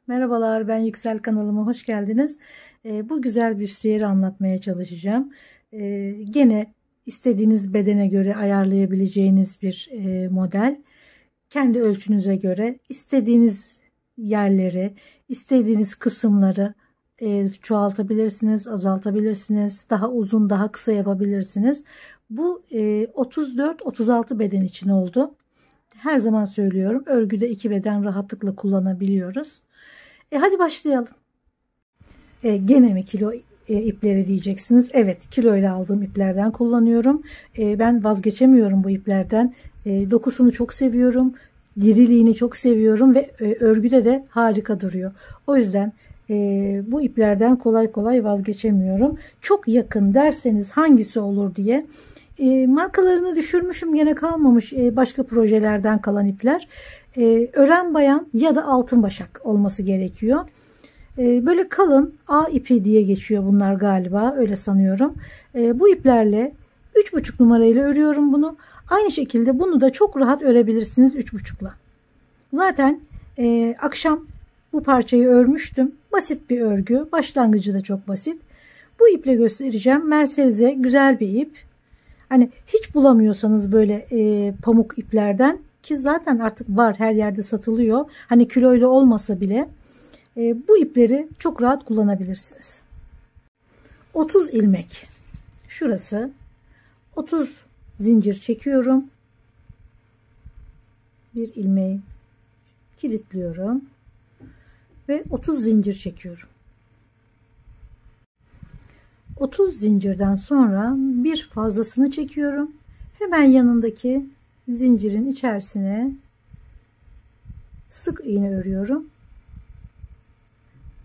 Merhabalar, ben Yüksel, kanalıma hoş geldiniz. Bu güzel büstiyeri anlatmaya çalışacağım. Gene istediğiniz bedene göre ayarlayabileceğiniz bir model. Kendi ölçünüze göre istediğiniz yerleri, istediğiniz kısımları çoğaltabilirsiniz, azaltabilirsiniz. Daha uzun, daha kısa yapabilirsiniz. Bu 34-36 beden için oldu. Her zaman söylüyorum, örgüde 2 beden rahatlıkla kullanabiliyoruz. Hadi başlayalım. Gene mi kilo ipleri diyeceksiniz. Evet, kilo ile aldığım iplerden kullanıyorum. Ben vazgeçemiyorum bu iplerden. Dokusunu çok seviyorum. Diriliğini çok seviyorum ve örgüde de harika duruyor. O yüzden bu iplerden kolay kolay vazgeçemiyorum. Çok yakın derseniz hangisi olur diye. Markalarını düşürmüşüm, gene kalmamış başka projelerden kalan ipler. Ören bayan ya da altın başak olması gerekiyor. Böyle kalın A ipi diye geçiyor bunlar galiba, öyle sanıyorum. Bu iplerle 3,5 numarayla örüyorum bunu. Aynı şekilde bunu da çok rahat örebilirsiniz 3,5'la. Zaten akşam bu parçayı örmüştüm. Basit bir örgü. Başlangıcı da çok basit. Bu iple göstereceğim. Mercerize güzel bir ip. Hani hiç bulamıyorsanız böyle pamuk iplerden, ki zaten artık var, her yerde satılıyor. Hani kiloyla olmasa bile bu ipleri çok rahat kullanabilirsiniz. 30 ilmek. Şurası 30 zincir çekiyorum. Bir ilmeği kilitliyorum ve 30 zincir çekiyorum. 30 zincirden sonra bir fazlasını çekiyorum. Hemen yanındaki zincirin içerisine sık iğne örüyorum.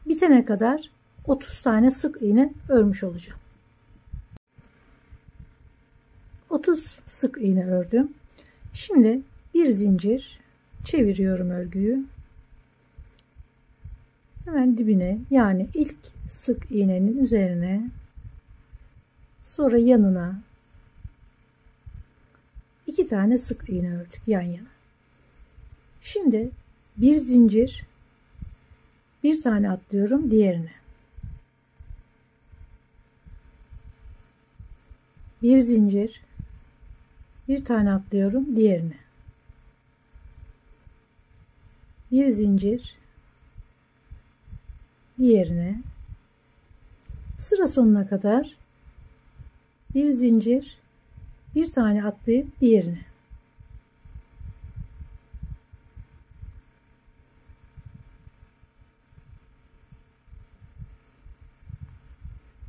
Bitene kadar 30 tane sık iğne örmüş olacağım. 30 sık iğne ördüm. Şimdi bir zincir çeviriyorum örgüyü. Hemen dibine, yani ilk sık iğnenin üzerine, sonra yanına 2 tane sık iğne ördük yan yana. Şimdi bir zincir, bir tane atlıyorum diğerine. Bir zincir, bir tane atlıyorum diğerine. Bir zincir, diğerine. Sıra sonuna kadar bir zincir, bir tane atlayıp diğerine.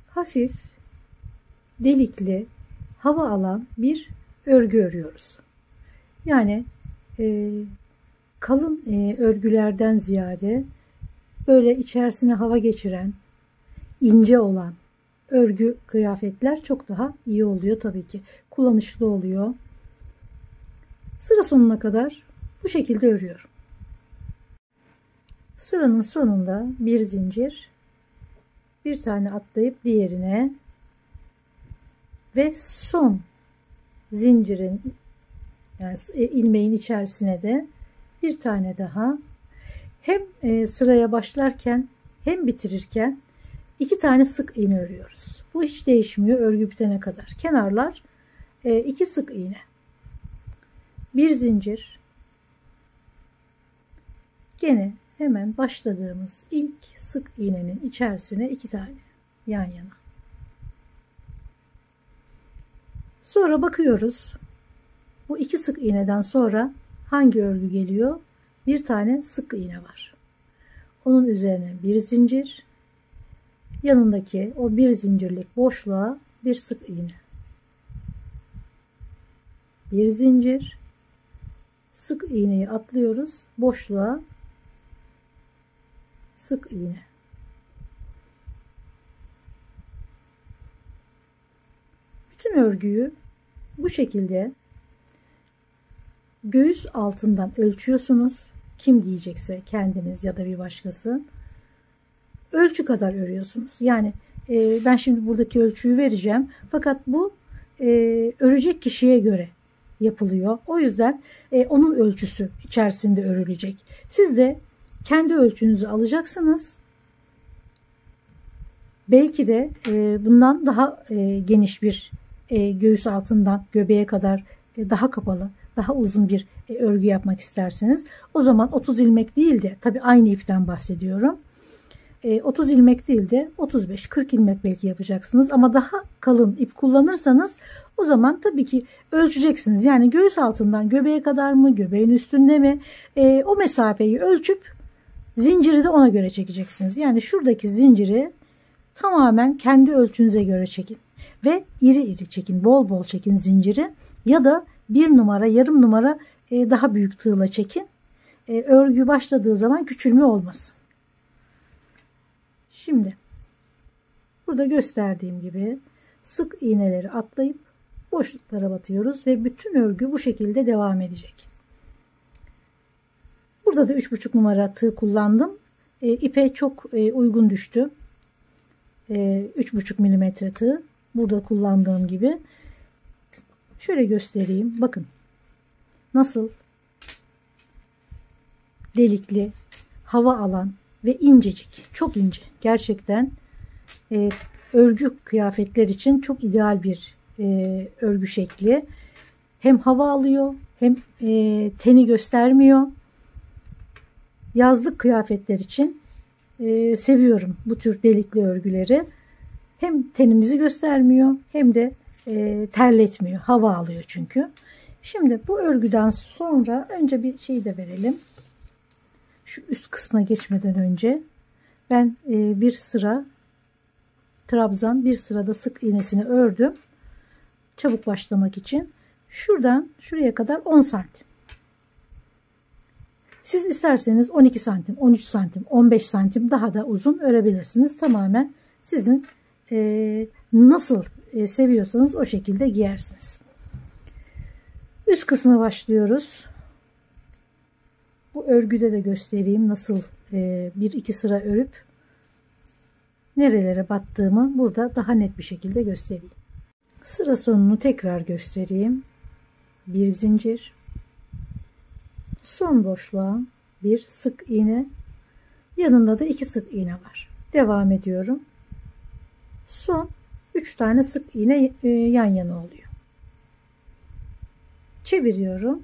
Hafif delikli, hava alan bir örgü örüyoruz. Yani kalın örgülerden ziyade böyle içerisine hava geçiren, ince olan örgü kıyafetler çok daha iyi oluyor tabii ki. Kullanışlı oluyor. Sıra sonuna kadar bu şekilde örüyorum. Sıranın sonunda bir zincir, bir tane atlayıp diğerine ve son zincirin, yani ilmeğin içerisine de bir tane daha. Hem sıraya başlarken hem bitirirken 2 tane sık iğne örüyoruz. Bu hiç değişmiyor örgü bitene kadar. Kenarlar 2 sık iğne. Bir zincir. Gene hemen başladığımız ilk sık iğnenin içerisine 2 tane yan yana. Sonra bakıyoruz. Bu 2 sık iğneden sonra hangi örgü geliyor? Bir tane sık iğne var. Onun üzerine bir zincir. Yanındaki o bir zincirlik boşluğa bir sık iğne. Bir zincir. Sık iğneyi atlıyoruz. Boşluğa sık iğne. Bütün örgüyü bu şekilde göğüs altından ölçüyorsunuz. Kim giyecekse, kendiniz ya da bir başkası. Ölçü kadar örüyorsunuz. Yani ben şimdi buradaki ölçüyü vereceğim. Fakat bu örecek kişiye göre yapılıyor. O yüzden onun ölçüsü içerisinde örülecek. Siz de kendi ölçünüzü alacaksınız. Belki de bundan daha geniş bir göğüs altından göbeğe kadar daha kapalı, daha uzun bir örgü yapmak isterseniz, o zaman 30 ilmek değil de, tabii aynı ipten bahsediyorum, 30 ilmek değil de 35-40 ilmek belki yapacaksınız. Ama daha kalın ip kullanırsanız o zaman tabii ki ölçeceksiniz. Yani göğüs altından göbeğe kadar mı, göbeğin üstünde mi, o mesafeyi ölçüp zinciri de ona göre çekeceksiniz. Yani şuradaki zinciri tamamen kendi ölçünüze göre çekin ve iri iri çekin, bol bol çekin zinciri, ya da bir numara, yarım numara daha büyük tığla çekin. Örgü başladığı zaman küçülme olmasın. Şimdi burada gösterdiğim gibi sık iğneleri atlayıp boşluklara batıyoruz ve bütün örgü bu şekilde devam edecek. Burada da 3,5 numara tığ kullandım. İpe çok uygun düştü. 3,5 milimetre tığ. Burada kullandığım gibi. Şöyle göstereyim. Bakın nasıl delikli, hava alan ve incecik. Çok ince. Gerçekten örgü kıyafetler için çok ideal bir örgü şekli. Hem hava alıyor, hem teni göstermiyor. Yazlık kıyafetler için seviyorum bu tür delikli örgüleri. Hem tenimizi göstermiyor, hem de terletmiyor. Hava alıyor çünkü. Şimdi bu örgüden sonra önce bir şey de verelim. Şu üst kısma geçmeden önce ben bir sıra trabzan, bir sırada sık iğnesini ördüm. Çabuk başlamak için. Şuradan şuraya kadar 10 santim. Siz isterseniz 12 santim, 13 santim, 15 santim daha da uzun örebilirsiniz. Tamamen sizin nasıl seviyorsanız o şekilde giyersiniz. Üst kısma başlıyoruz. Bu örgüde de göstereyim nasıl bir iki sıra örüp nerelere battığımı burada daha net bir şekilde göstereyim. Sıra sonunu tekrar göstereyim. Bir zincir, son boşluğa bir sık iğne, yanında da 2 sık iğne var. Devam ediyorum. Son 3 tane sık iğne yan yana oluyor. Çeviriyorum.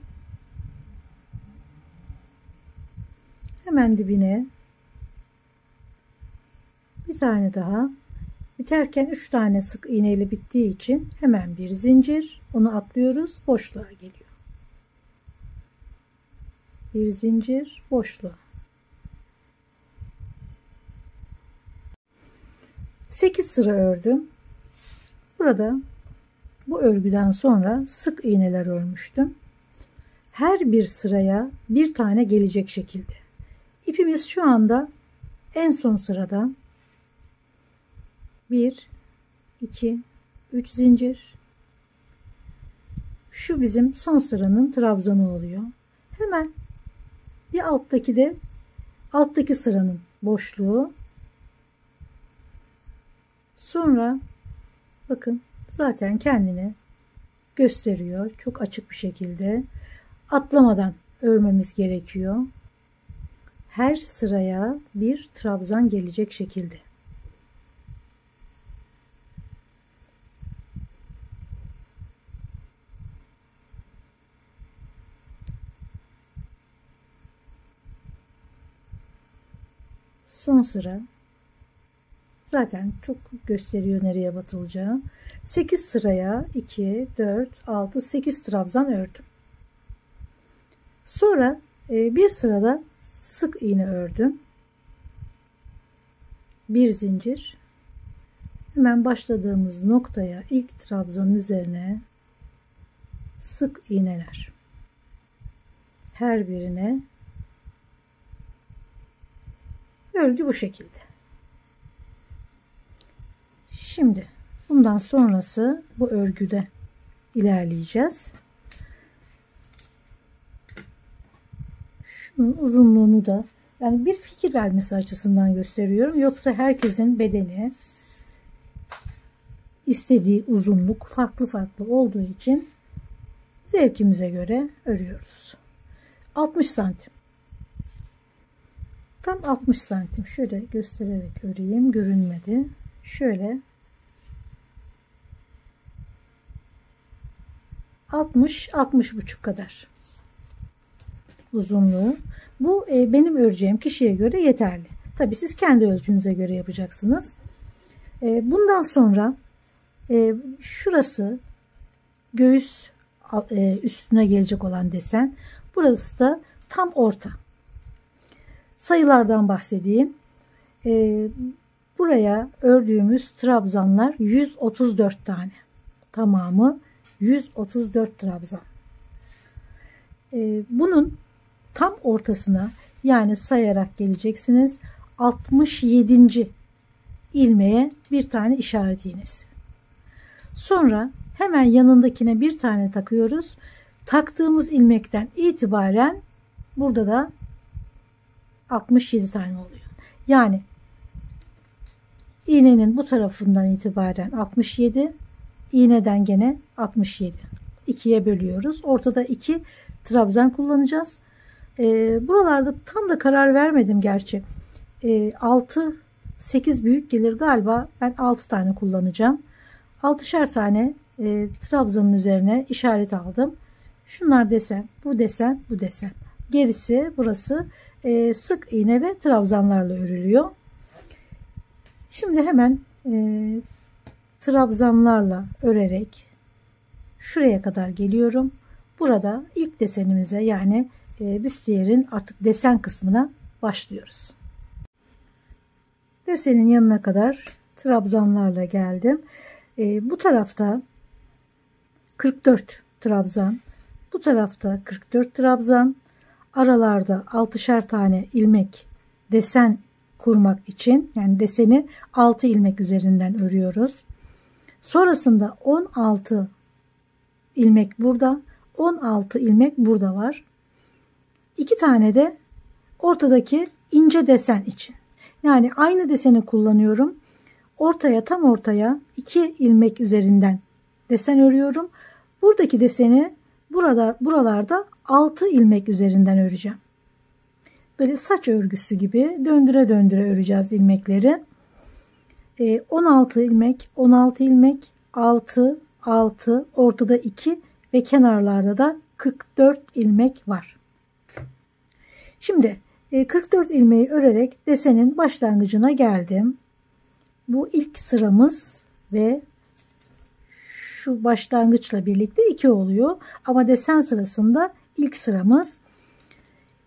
Hemen dibine bir tane daha. Biterken 3 tane sık iğne ile bittiği için hemen bir zincir, onu atlıyoruz, boşluğa geliyor. Bir zincir, boşluğa. 8 sıra ördüm. Burada bu örgüden sonra sık iğneler örmüştüm. Her bir sıraya bir tane gelecek şekilde. İpimiz şu anda en son sırada. 1, 2, 3 zincir. Şu bizim son sıranın trabzanı oluyor. Hemen bir alttaki de alttaki sıranın boşluğu. Sonra bakın zaten kendini gösteriyor. Çok açık bir şekilde atlamadan örmemiz gerekiyor. Her sıraya bir trabzan gelecek şekilde. Son sıra zaten çok gösteriyor nereye batılacağı. 8 sıraya 2, 4, 6, 8 trabzan ördüm. Sonra bir sırada sık iğne ördüm. Bir zincir. Hemen başladığımız noktaya ilk trabzanın üzerine sık iğneler. Her birine örgü bu şekilde. Şimdi bundan sonrası bu örgüde ilerleyeceğiz. Şunun uzunluğunu da yani bir fikir vermesi açısından gösteriyorum. Yoksa herkesin bedeni istediği uzunluk farklı farklı olduğu için zevkimize göre örüyoruz. 60 santim. Tam 60 santim. Şöyle göstererek öreyim. Görünmedi. Şöyle 60-60,5 kadar uzunluğu. Bu benim öreceğim kişiye göre yeterli. Tabii siz kendi ölçünüze göre yapacaksınız. Bundan sonra şurası göğüs üstüne gelecek olan desen. Burası da tam orta. Sayılardan bahsedeyim. Buraya ördüğümüz trabzanlar 134 tane. Tamamı 134 trabzan. Bunun tam ortasına, yani sayarak geleceksiniz, 67. ilmeğe bir tane işaret iğnesi. Sonra hemen yanındakine bir tane takıyoruz. Taktığımız ilmekten itibaren burada da 67 tane oluyor. Yani iğnenin bu tarafından itibaren 67, iğneden gene 67. 2'ye bölüyoruz. Ortada 2 trabzan kullanacağız. Buralarda tam da karar vermedim gerçi. 6 8 büyük gelir galiba. Ben 6 tane kullanacağım. 6'şer tane trabzanın üzerine işaret aldım. Şunlar desen, bu desen, bu desen. Gerisi burası sık iğne ve trabzanlarla örülüyor. Şimdi hemen trabzanlarla örerek şuraya kadar geliyorum. Burada ilk desenimize, yani büstiyerin artık desen kısmına başlıyoruz. Desenin yanına kadar trabzanlarla geldim. Bu tarafta 44 trabzan, bu tarafta 44 trabzan, aralarda 6'şer tane ilmek desen kurmak için, yani deseni 6 ilmek üzerinden örüyoruz. Sonrasında 16 ilmek burada, 16 ilmek burada var. 2 tane de ortadaki ince desen için. Yani aynı deseni kullanıyorum. Ortaya, tam ortaya 2 ilmek üzerinden desen örüyorum. Buradaki deseni buralarda 6 ilmek üzerinden öreceğim. Böyle saç örgüsü gibi döndüre döndüre öreceğiz ilmekleri. 16 ilmek, 16 ilmek, 6, 6, ortada 2 ve kenarlarda da 44 ilmek var. Şimdi 44 ilmeği örerek desenin başlangıcına geldim. Bu ilk sıramız ve şu başlangıçla birlikte 2 oluyor. Ama desen sırasında ilk sıramız.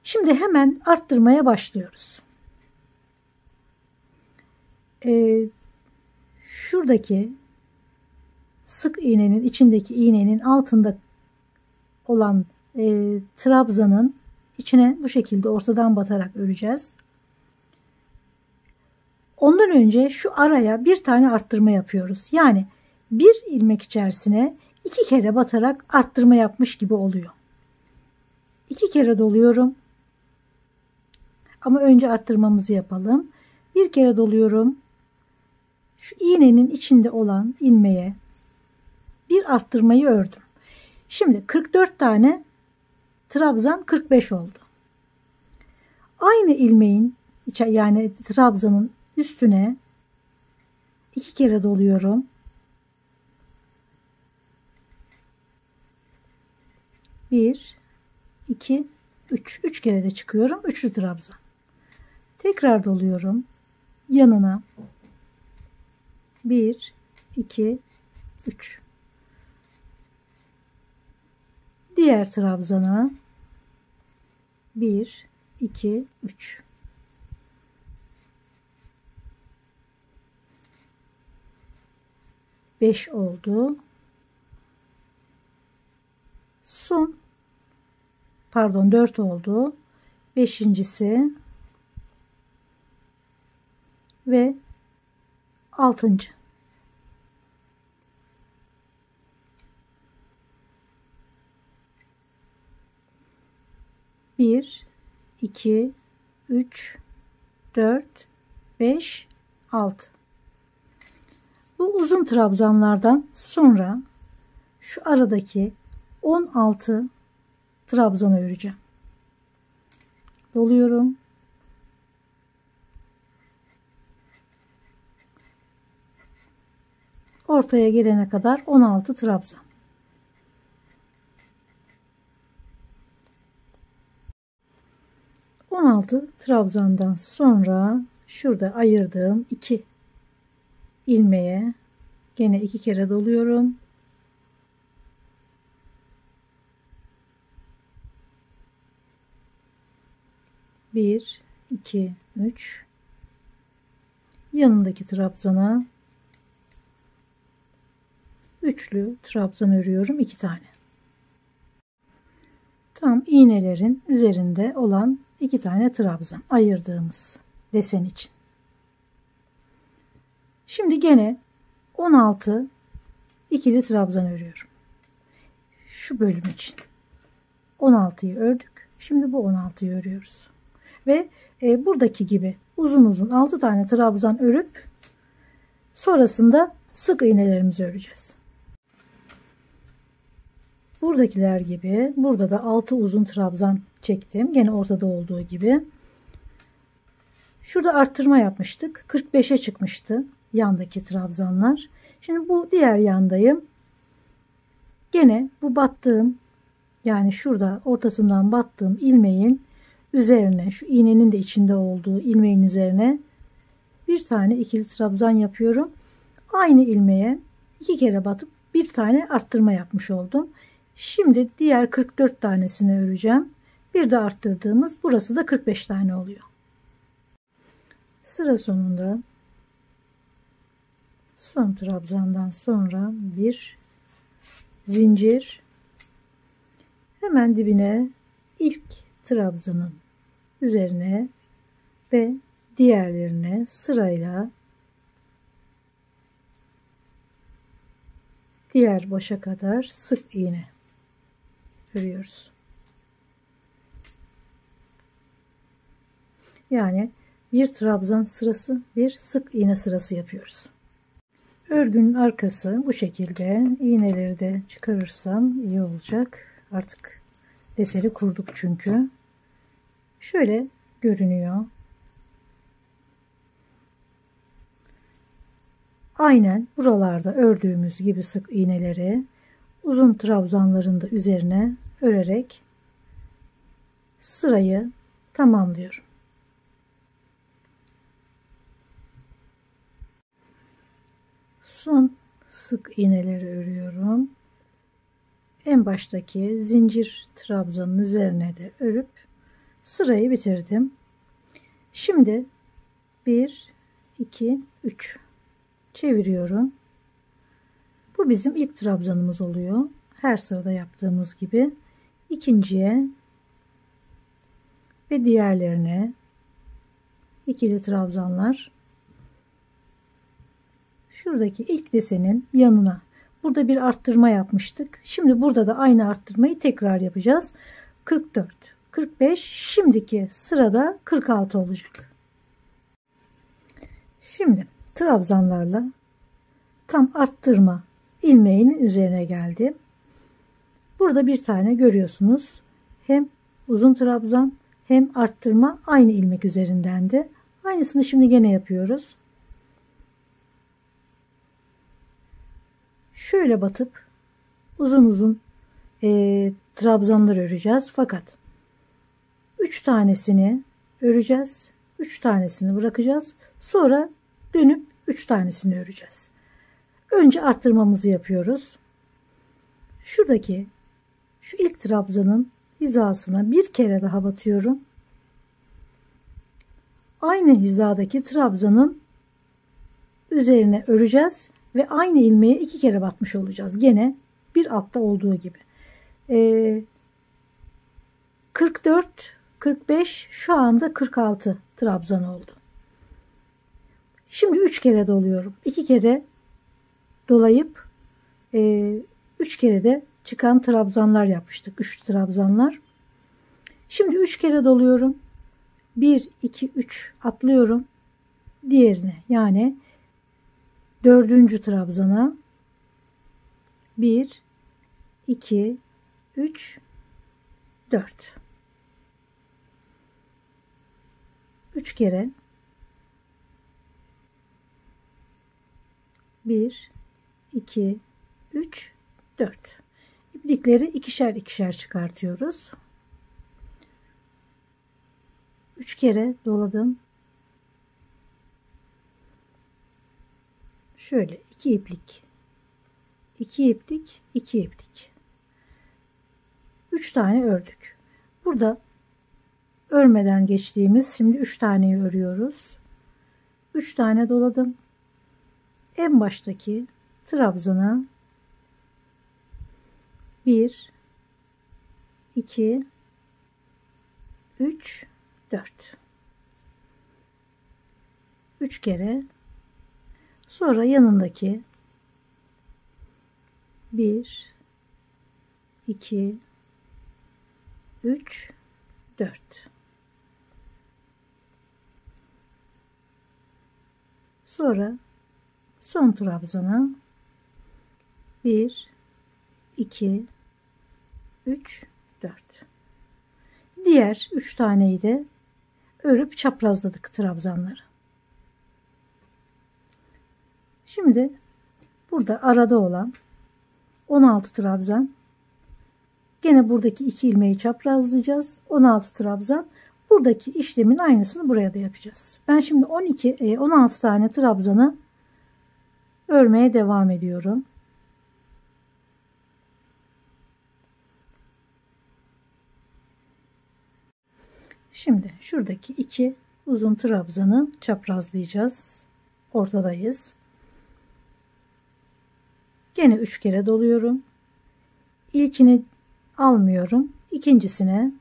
Şimdi hemen arttırmaya başlıyoruz. Şuradaki sık iğnenin içindeki iğnenin altında olan trabzanın içine bu şekilde ortadan batarak öreceğiz. Ondan önce şu araya bir tane arttırma yapıyoruz. Yani bir ilmek içerisine 2 kere batarak arttırma yapmış gibi oluyor. 2 kere doluyorum. Ama önce arttırmamızı yapalım. Bir kere doluyorum. Şu iğnenin içinde olan ilmeğe bir arttırmayı ördüm. Şimdi 44 tane trabzan 45 oldu. Aynı ilmeğin, yani trabzanın üstüne 2 kere doluyorum. 1, 2, 3. 3 kere de çıkıyorum. Üçlü trabzan. Tekrar doluyorum. Yanına 1, 2, 3. Diğer trabzana 1, 2, 3. Beş oldu. Son, pardon, 4 oldu. Beşincisi ve 6. Bir, 2, 3, 4, 5, 6. Bu uzun trabzanlardan sonra şu aradaki 16 trabzanı öreceğim. Doluyorum. ortaya gelene kadar 16 trabzan. Trabzandan sonra şurada ayırdığım 2 ilmeğe gene 2 kere doluyorum. Bir, iki, üç. Yanındaki trabzana üçlü trabzan örüyorum, 2 tane. Tam iğnelerin üzerinde olan 2 tane trabzan ayırdığımız desen için. Şimdi gene 16 ikili trabzan örüyorum. Şu bölüm için 16'yı ördük. Şimdi bu 16'yı örüyoruz. Ve buradaki gibi uzun uzun 6 tane trabzan örüp sonrasında sık iğnelerimizi öreceğiz. Buradakiler gibi burada da 6 uzun trabzan çektim. Gene ortada olduğu gibi. Şurada arttırma yapmıştık. 45'e çıkmıştı yandaki trabzanlar. Şimdi bu diğer yandayım. Gene bu battığım, yani şurada ortasından battığım ilmeğin üzerine, şu iğnenin de içinde olduğu ilmeğin üzerine bir tane ikili trabzan yapıyorum. Aynı ilmeğe 2 kere batıp bir tane arttırma yapmış oldum. Şimdi diğer 44 tanesini öreceğim. Bir de arttırdığımız, burası da 45 tane oluyor. Sıra sonunda son trabzandan sonra bir zincir, hemen dibine ilk trabzanın üzerine ve diğerlerine sırayla diğer başa kadar sık iğne örüyoruz. Yani bir trabzan sırası, bir sık iğne sırası yapıyoruz. Örgünün arkası bu şekilde. İğneleri de çıkarırsam iyi olacak. Artık deseni kurduk çünkü. Şöyle görünüyor. Aynen buralarda ördüğümüz gibi sık iğneleri uzun trabzanların da üzerine örerek sırayı tamamlıyorum. Son sık iğneleri örüyorum. En baştaki zincir trabzanın üzerine de örüp sırayı bitirdim. Şimdi 1 2 3 çeviriyorum. Bu bizim ilk trabzanımız oluyor. Her sırada yaptığımız gibi ikinciye ve diğerlerine ikili trabzanlar. Şuradaki ilk desenin yanına burada bir arttırma yapmıştık. Şimdi burada da aynı arttırmayı tekrar yapacağız. 44, 45, şimdiki sırada 46 olacak. Şimdi trabzanlarla tam arttırma ilmeğinin üzerine geldim. Burada bir tane görüyorsunuz. Hem uzun trabzan hem arttırma aynı ilmek üzerindendi. Aynısını şimdi gene yapıyoruz. Şöyle batıp uzun uzun trabzanlar öreceğiz. Fakat 3 tanesini öreceğiz. 3 tanesini bırakacağız. Sonra dönüp 3 tanesini öreceğiz. Önce arttırmamızı yapıyoruz. Şuradaki şu ilk trabzanın hizasına bir kere daha batıyorum. Aynı hizadaki trabzanın üzerine öreceğiz ve aynı ilmeğe 2 kere batmış olacağız. Gene bir altta olduğu gibi. 44, 45, şu anda 46 trabzan oldu. Şimdi 3 kere doluyorum. 2 kere dolayıp 3 kere de çıkan trabzanlar yapmıştık. 3 trabzanlar. Şimdi 3 kere doluyorum. 1, 2, 3 atlıyorum. Diğerine, yani 4. trabzana 1, 2, 3, 4. 3 kere 1, 2, 3, 4. İplikleri ikişer ikişer çıkartıyoruz. 3 kere doladım. Şöyle 2 iplik, 2 iplik, 2 iplik. 3 tane ördük. Burada örmeden geçtiğimiz, şimdi 3 taneyi örüyoruz. 3 tane doladım. En baştaki trabzana 1, 2, 3, 4. 3 kere. Sonra yanındaki 1, 2, 3, 4. Sonra son trabzana 1, 2, 3, 4. Diğer 3 taneyi de örüp çaprazladık trabzanları. Şimdi burada arada olan 16 trabzan, gene buradaki 2 ilmeği çaprazlayacağız. 16 trabzan, buradaki işlemin aynısını buraya da yapacağız. Ben şimdi 16 tane trabzanı örmeye devam ediyorum. Şimdi şuradaki 2 uzun trabzanı çaprazlayacağız. Ortadayız. Gene 3 kere doluyorum. İlkini almıyorum. İkincisine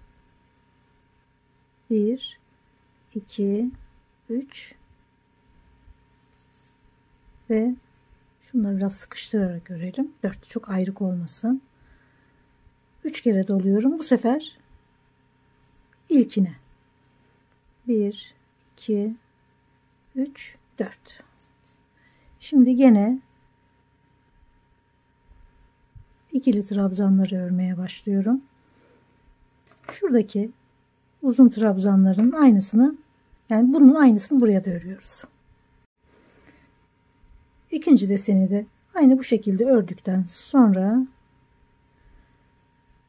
1, 2, 3 ve şunları biraz sıkıştırarak örelim. 4 çok ayrık olmasın. 3 kere doluyorum. Bu sefer ilkine 1, 2, 3, 4. Şimdi gene ikili trabzanları örmeye başlıyorum. Şuradaki uzun trabzanların aynısını, yani bunun aynısını buraya da örüyoruz. İkinci deseni de aynı bu şekilde ördükten sonra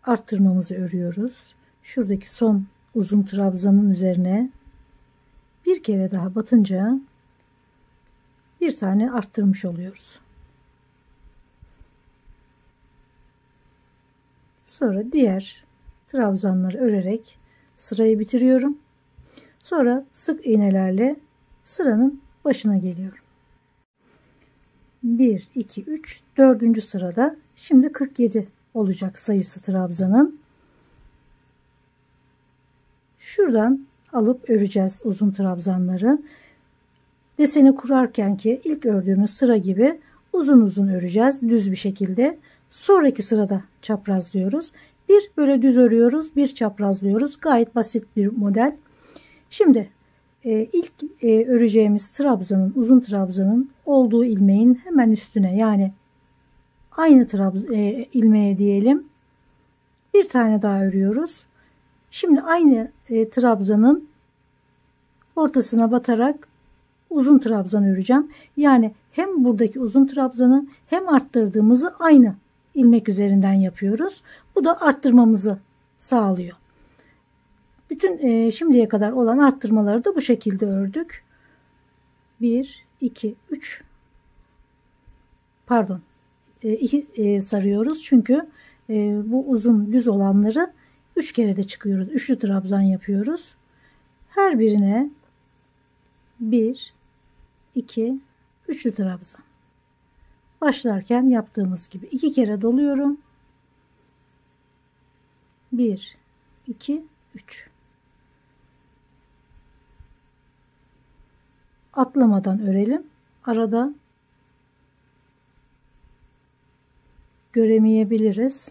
arttırmamızı örüyoruz. Şuradaki son uzun trabzanın üzerine bir kere daha batınca bir tane arttırmış oluyoruz. Sonra diğer trabzanları örerek sırayı bitiriyorum. Sonra sık iğnelerle sıranın başına geliyorum. 1, 2, 3, 4. sırada şimdi 47 olacak sayısı trabzanın. Şuradan alıp öreceğiz uzun trabzanları. Deseni kurarken ki ilk ördüğümüz sıra gibi uzun uzun öreceğiz düz bir şekilde. Sonraki sırada çaprazlıyoruz. Bir böyle düz örüyoruz, bir çaprazlıyoruz. Gayet basit bir model. Şimdi ilk öreceğimiz trabzanın, uzun trabzanın olduğu ilmeğin hemen üstüne, yani aynı ilmeğe diyelim, bir tane daha örüyoruz. Şimdi aynı trabzanın ortasına batarak uzun trabzan öreceğim. Yani hem buradaki uzun trabzanı hem arttırdığımızı aynı ilmek üzerinden yapıyoruz. Bu da arttırmamızı sağlıyor. Bütün şimdiye kadar olan arttırmaları da bu şekilde ördük. 1, 2, 3 pardon 2 sarıyoruz. Çünkü bu uzun düz olanları 3 kere de çıkıyoruz. Üçlü trabzan yapıyoruz. Her birine 1, 2, üçlü trabzan. Başlarken yaptığımız gibi 2 kere doluyorum. 1, 2, 3. Atlamadan örelim. Arada göremeyebiliriz.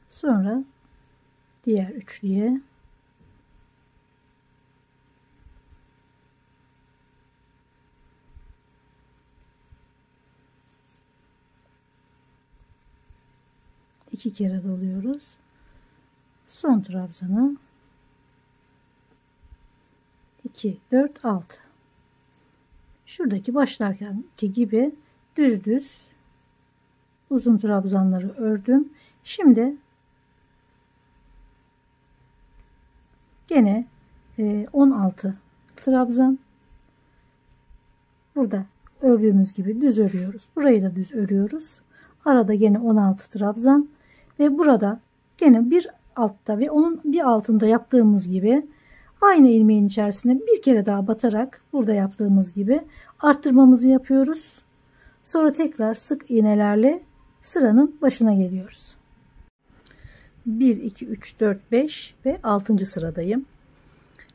Sonra diğer üçlüye iki kere doluyoruz. Son trabzana 2, 4, 6. şuradaki başlarkenki gibi düz uzun trabzanları ördüm. Şimdi gene 16 trabzan, burada ördüğümüz gibi düz örüyoruz. Burayı da düz örüyoruz. Arada gene 16 trabzan ve burada gene bir altta ve onun bir altında yaptığımız gibi aynı ilmeğin içerisine bir kere daha batarak burada yaptığımız gibi arttırmamızı yapıyoruz. Sonra tekrar sık iğnelerle sıranın başına geliyoruz. 1 2 3 4 5 ve 6. sıradayım.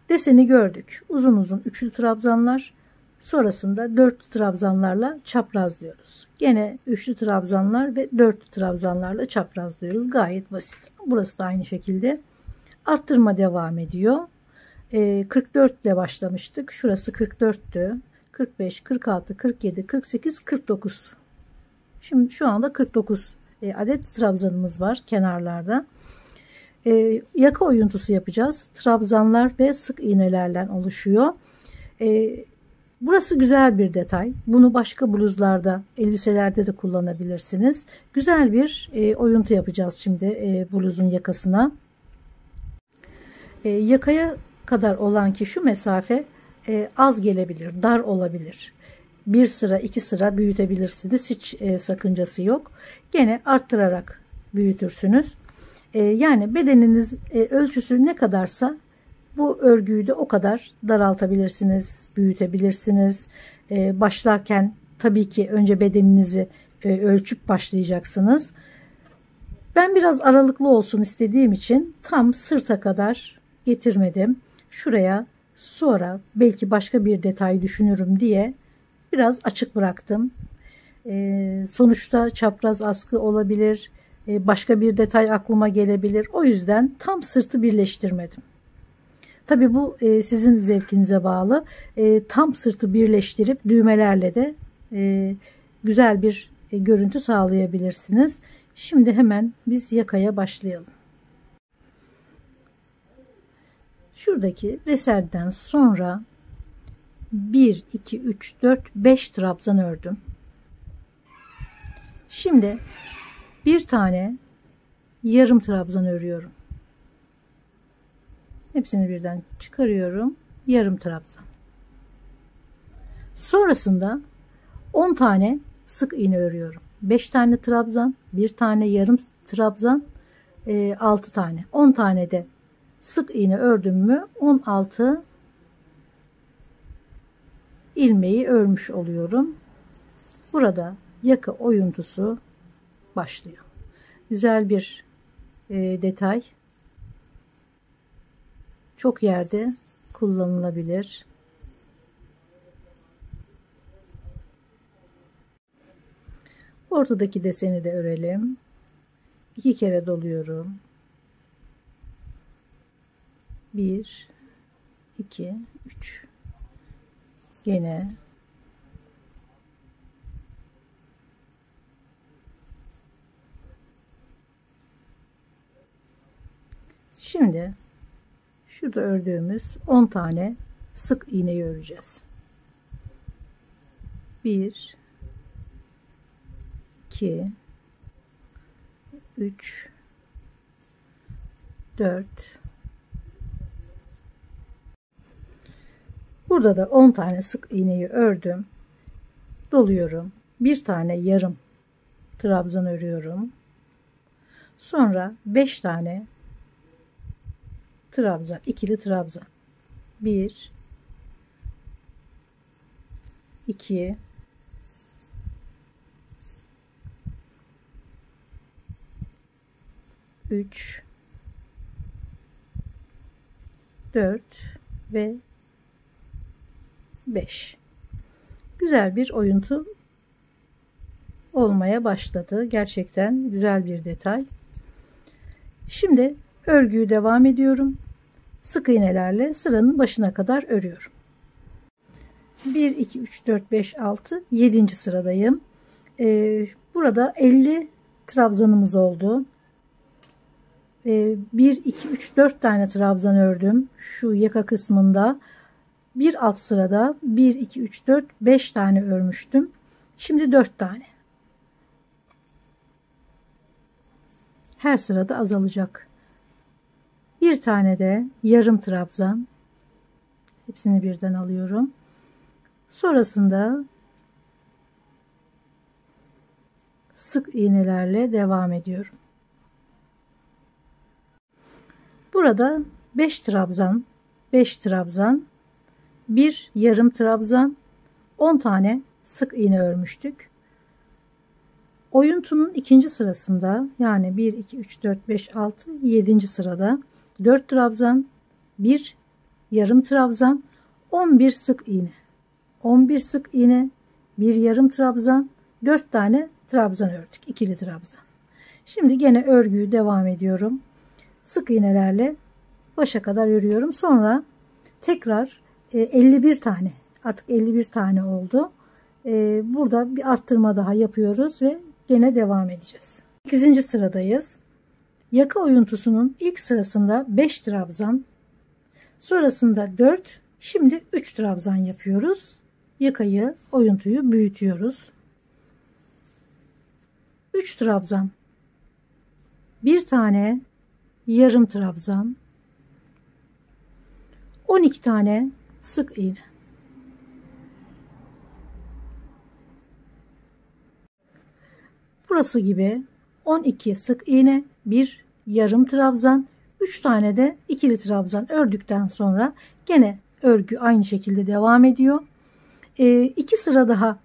Deseni gördük. Uzun uzun üçlü trabzanlar. Sonrasında dörtlü trabzanlarla çaprazlıyoruz. Gene üçlü trabzanlar ve dörtlü trabzanlarla çaprazlıyoruz. Gayet basit. Burası da aynı şekilde. Arttırma devam ediyor. 44 ile başlamıştık. Şurası 44'tü. 45, 46, 47, 48, 49. Şimdi şu anda 49 adet trabzanımız var kenarlarda. Yaka oyuntusu yapacağız. Trabzanlar ve sık iğnelerden oluşuyor. Burası güzel bir detay. Bunu başka bluzlarda, elbiselerde de kullanabilirsiniz. Güzel bir oyuntu yapacağız şimdi bluzun yakasına. Yakaya kadar olan ki şu mesafe az gelebilir, dar olabilir. Bir sıra, iki sıra büyütebilirsiniz. Hiç sakıncası yok. Gene arttırarak büyütürsünüz. Yani bedeniniz ölçüsü ne kadarsa bu örgüyü de o kadar daraltabilirsiniz, büyütebilirsiniz. Başlarken tabii ki önce bedeninizi ölçüp başlayacaksınız. Ben biraz aralıklı olsun istediğim için tam sırta kadar getirmedim. Şuraya sonra belki başka bir detay düşünürüm diye biraz açık bıraktım. Sonuçta çapraz askı olabilir. Başka bir detay aklıma gelebilir. O yüzden tam sırtı birleştirmedim. Tabii bu sizin zevkinize bağlı. Tam sırtı birleştirip düğmelerle de güzel bir görüntü sağlayabilirsiniz. Şimdi hemen biz yakaya başlayalım. Şuradaki desenden sonra 1, 2, 3, 4, 5 trabzan ördüm. Şimdi bir tane yarım trabzan örüyorum. Hepsini birden çıkarıyorum. Yarım trabzan. Sonrasında 10 tane sık iğne örüyorum. 5 tane trabzan, bir tane yarım trabzan, 6 tane. 10 tane de sık iğne ördüm mü 16 ilmeği örmüş oluyorum. Burada yaka oyuntusu başlıyor. Güzel bir detay. Çok yerde kullanılabilir. Ortadaki deseni de örelim. 2 kere doluyorum. 1 2 3 gene şimdi şurada ördüğümüz 10 tane sık iğneyi öreceğiz. 1 2 3 4 Burada da 10 tane sık iğneyi ördüm. Doluyorum. Bir tane yarım trabzan örüyorum. Sonra 5 tane trabzan, ikili trabzan. 1 2 3 4 ve 5. Güzel bir oyuntu olmaya başladı. Gerçekten güzel bir detay. Şimdi örgüyü devam ediyorum. Sık iğnelerle sıranın başına kadar örüyorum. 1 2 3 4 5 6 7. sıradayım. Burada 50 trabzanımız oldu. 1 2 3 4 tane trabzan ördüm şu yaka kısmında. Bir alt sırada 1 2 3 4 5 tane örmüştüm. Şimdi 4 tane. Her sırada azalacak. Bir tane de yarım trabzan. Hepsini birden alıyorum. Sonrasında sık iğnelerle devam ediyorum. Burada 5 trabzan, 5 trabzan, bir yarım trabzan, 10 tane sık iğne örmüştük. Oyuntunun ikinci sırasında, yani 1 2 3 4 5 6 7. sırada 4 trabzan, bir yarım trabzan, 11 sık iğne, 11 sık iğne, bir yarım trabzan, 4 tane trabzan ördük, ikili trabzan. Şimdi gene örgüyü devam ediyorum. Sık iğnelerle başa kadar örüyorum. Sonra tekrar 51 tane, artık 51 tane oldu. Burada bir arttırma daha yapıyoruz ve gene devam edeceğiz. 8. sıradayız. Yaka oyuntusunun ilk sırasında 5 trabzan, sonrasında 4, şimdi 3 trabzan yapıyoruz. Yakayı, oyuntuyu büyütüyoruz. 3 trabzan, bir tane yarım trabzan, 12 tane sık iğne. Burası gibi 12 sık iğne, bir yarım trabzan, 3 tane de ikili trabzan ördükten sonra gene örgü aynı şekilde devam ediyor. 2 sıra daha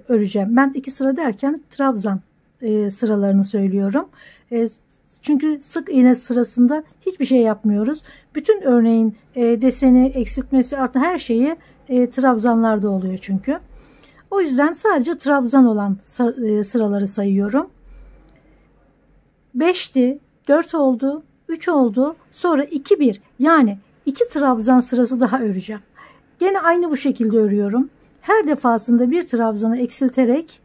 öreceğim. Ben 2 sıra derken trabzan sıralarını söylüyorum. Çünkü sık iğne sırasında hiçbir şey yapmıyoruz. Bütün örneğin deseni, eksiltmesi, artma her şeyi trabzanlarda oluyor çünkü. O yüzden sadece trabzan olan sıraları sayıyorum. 5'ti, 4 oldu, 3 oldu, sonra 2 1, yani 2 trabzan sırası daha öreceğim. Gene aynı bu şekilde örüyorum. Her defasında bir trabzanı eksilterek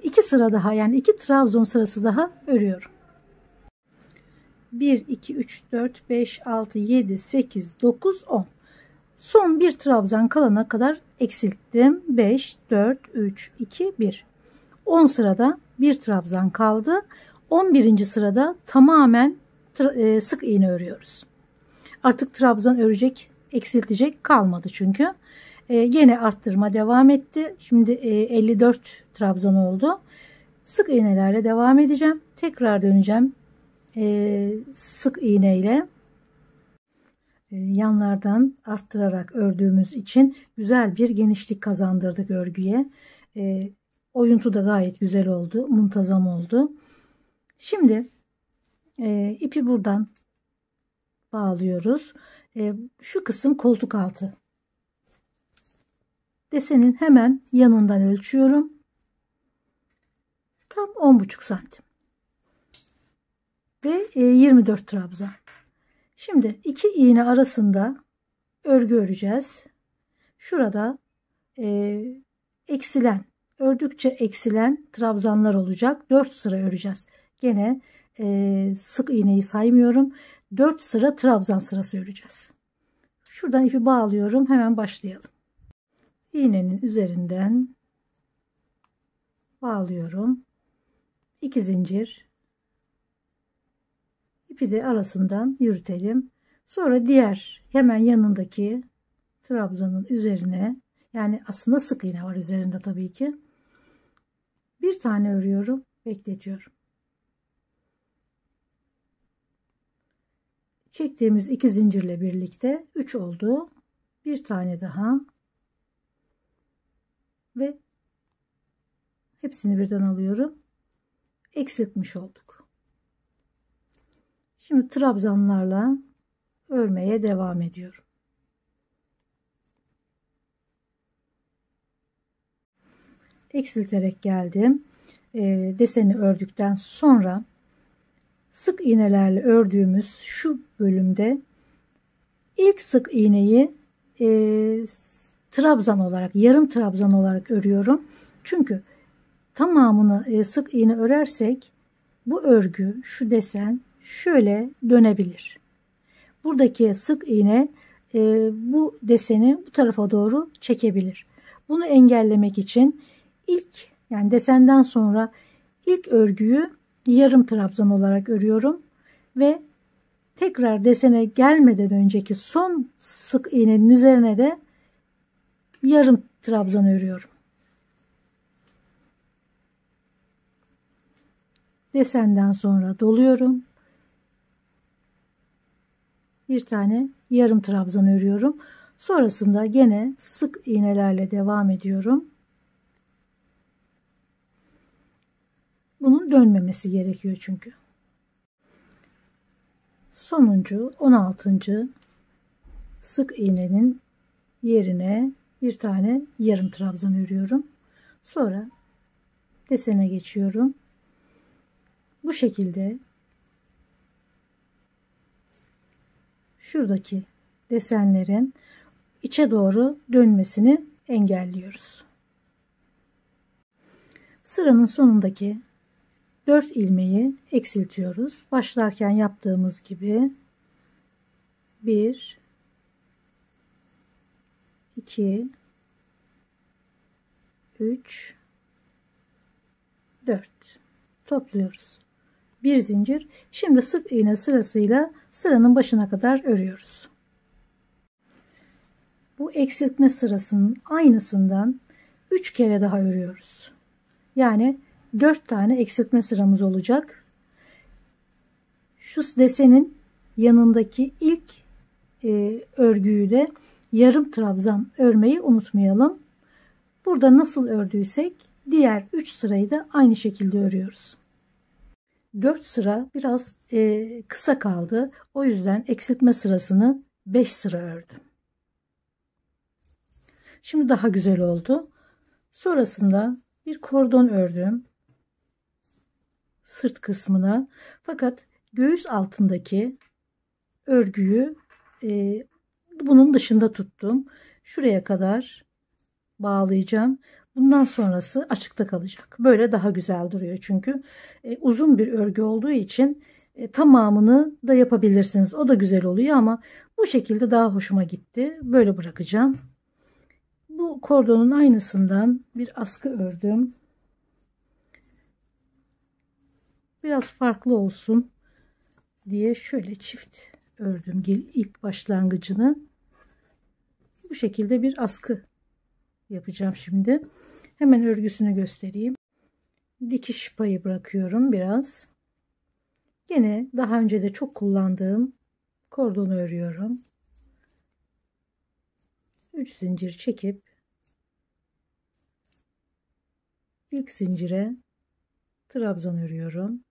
2 sıra daha, yani 2 trabzan sırası daha örüyorum. 1 2 3 4 5 6 7 8 9 10. Son bir trabzan kalana kadar eksilttim. 5 4 3 2 1. 10 sırada bir trabzan kaldı. 11. sırada tamamen sık iğne örüyoruz. Artık trabzan örecek, eksiltecek kalmadı çünkü. Gene arttırma devam etti. Şimdi 54 trabzan oldu. Sık iğnelerle devam edeceğim. Tekrar döneceğim. Sık iğneyle yanlardan arttırarak ördüğümüz için güzel bir genişlik kazandırdık örgüye. Oyuntu da gayet güzel oldu, muntazam oldu. Şimdi ipi buradan bağlıyoruz. Şu kısım koltuk altı. Desenin hemen yanından ölçüyorum. Tam 10,5 santim. Ve 24 trabzan. Şimdi iki iğne arasında örgü öreceğiz. Şurada eksilen, ördükçe eksilen trabzanlar olacak. 4 sıra öreceğiz. Gene sık iğneyi saymıyorum. 4 sıra trabzan sırası öreceğiz. Şuradan ipi bağlıyorum. Hemen başlayalım. İğnenin üzerinden bağlıyorum. 2 zincir. İpi de arasından yürütelim. Sonra diğer hemen yanındaki trabzanın üzerine, yani aslında sık iğne var üzerinde tabii ki, bir tane örüyorum, bekletiyorum. Çektiğimiz 2 zincirle birlikte 3 oldu. Bir tane daha ve hepsini birden alıyorum. Eksiltmiş olduk. Şimdi trabzanlarla örmeye devam ediyorum. Eksilterek geldim. Deseni ördükten sonra sık iğnelerle ördüğümüz şu bölümde ilk sık iğneyi trabzan olarak, yarım trabzan olarak örüyorum. Çünkü tamamını sık iğne örersek bu örgü, şu desen şöyle dönebilir. Buradaki sık iğne bu deseni bu tarafa doğru çekebilir. Bunu engellemek için yani desenden sonra ilk örgüyü yarım trabzan olarak örüyorum ve tekrar desene gelmeden önceki son sık iğnenin üzerine de yarım trabzan örüyorum. Desenden sonra doluyorum. Bir tane yarım trabzan örüyorum. Sonrasında gene sık iğnelerle devam ediyorum. Bunun dönmemesi gerekiyor çünkü. Sonuncu 16. sık iğnenin yerine bir tane yarım trabzan örüyorum. Sonra desene geçiyorum. Bu şekilde şuradaki desenlerin içe doğru dönmesini engelliyoruz. Sıranın sonundaki 4 ilmeği eksiltiyoruz. Başlarken yaptığımız gibi 1 2 3 4 topluyoruz. Bir zincir. Şimdi sık iğne sırasıyla sıranın başına kadar örüyoruz. Bu eksiltme sırasının aynısından 3 kere daha örüyoruz. Yani 4 tane eksiltme sıramız olacak. Şu desenin yanındaki ilk örgüyü de yarım trabzan örmeyi unutmayalım. Burada nasıl ördüysek diğer 3 sırayı da aynı şekilde örüyoruz. 4 sıra biraz kısa kaldı. O yüzden eksiltme sırasını 5 sıra ördüm. Şimdi daha güzel oldu. Sonrasında bir kordon ördüm. Sırt kısmına. Fakat göğüs altındaki örgüyü bunun dışında tuttum. Şuraya kadar bağlayacağım. Bundan sonrası açıkta kalacak. Böyle daha güzel duruyor çünkü uzun bir örgü olduğu için tamamını da yapabilirsiniz. O da güzel oluyor ama bu şekilde daha hoşuma gitti. Böyle bırakacağım. Bu kordonun aynısından bir askı ördüm. Biraz farklı olsun diye şöyle çift ördüm ilk başlangıcını. Bu şekilde bir askı yapacağım şimdi. Hemen örgüsünü göstereyim. Dikiş payı bırakıyorum biraz. Yine daha önce de çok kullandığım kordonu örüyorum. 3 zincir çekip ilk zincire trabzan örüyorum.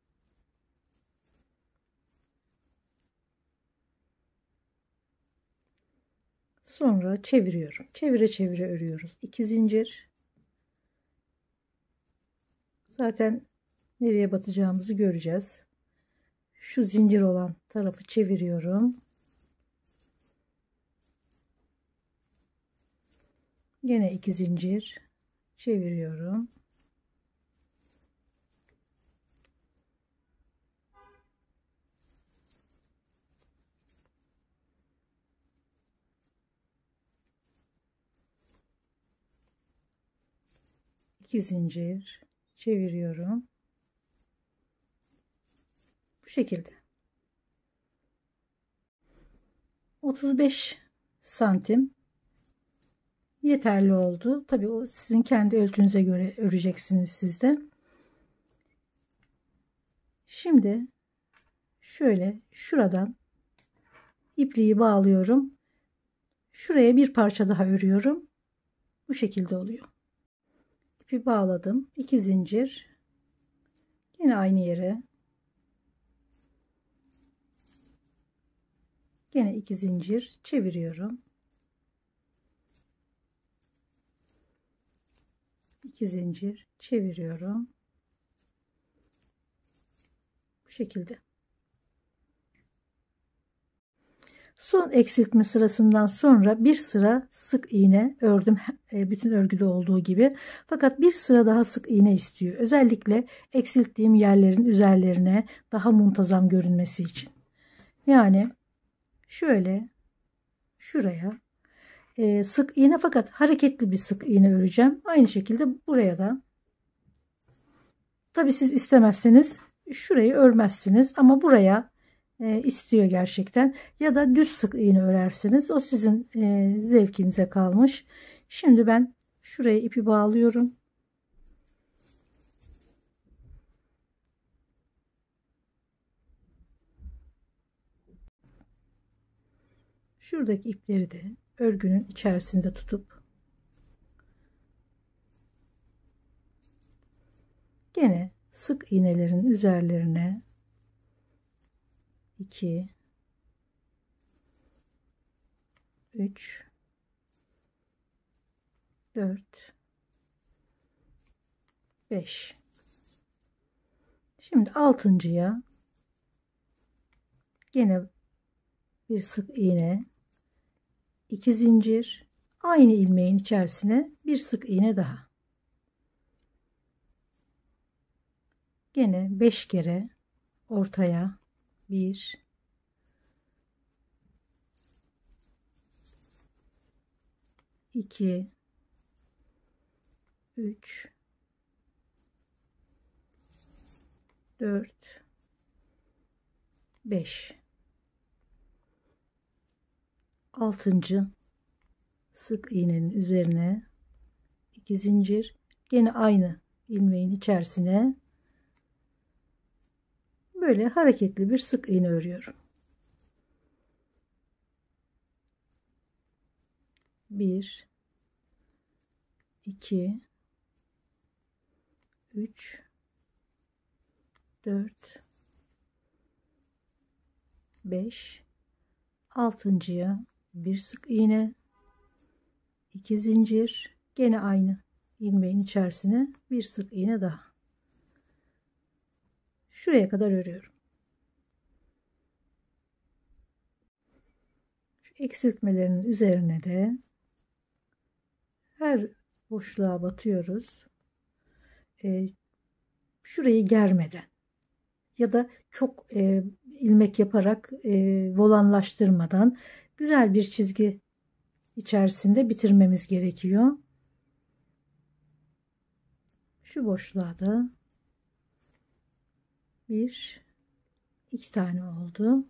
Sonra çeviriyorum. Çevire çevire örüyoruz. 2 zincir. Zaten nereye batacağımızı göreceğiz. Şu zincir olan tarafı çeviriyorum. Yine 2 zincir çeviriyorum. İki zincir çeviriyorum. Bu şekilde. 35 santim yeterli oldu. Tabii o sizin kendi ölçünüze göre öreceksiniz siz de. Şimdi şöyle şuradan ipliği bağlıyorum. Şuraya bir parça daha örüyorum. Bu şekilde oluyor. İpi bağladım. 2 zincir. Yine aynı yere. Yine 2 zincir çeviriyorum. 2 zincir çeviriyorum. Bu şekilde. Son eksiltme sırasından sonra bir sıra sık iğne ördüm. Bütün örgüde olduğu gibi. Fakat bir sıra daha sık iğne istiyor. Özellikle eksilttiğim yerlerin üzerlerine daha muntazam görünmesi için. Yani şöyle şuraya sık iğne, fakat hareketli bir sık iğne öreceğim. Aynı şekilde buraya da. Tabi siz istemezseniz şurayı örmezsiniz ama buraya istiyor gerçekten. Ya da düz sık iğne örersiniz. O sizin zevkinize kalmış. Şimdi ben şuraya ipi bağlıyorum. Şuradaki ipleri de örgünün içerisinde tutup gene sık iğnelerin üzerlerine 2 3 4 5. Şimdi altıncıya gene bir sık iğne, 2 zincir, aynı ilmeğin içerisine bir sık iğne daha. Gene 5 kere ortaya 1 2 3 4 5. 6. sık iğnenin üzerine 2 zincir, gene aynı ilmeğin içerisine böyle hareketli bir sık iğne örüyorum. 1 2 3 4 5. Altıncıya bir sık iğne, 2 zincir, gene aynı ilmeğin içerisine bir sık iğne daha. Şuraya kadar örüyorum. Şu eksiltmelerin üzerine de her boşluğa batıyoruz. Şurayı germeden ya da çok ilmek yaparak volanlaştırmadan güzel bir çizgi içerisinde bitirmemiz gerekiyor. Şu boşluğa da 1 2 tane oldu.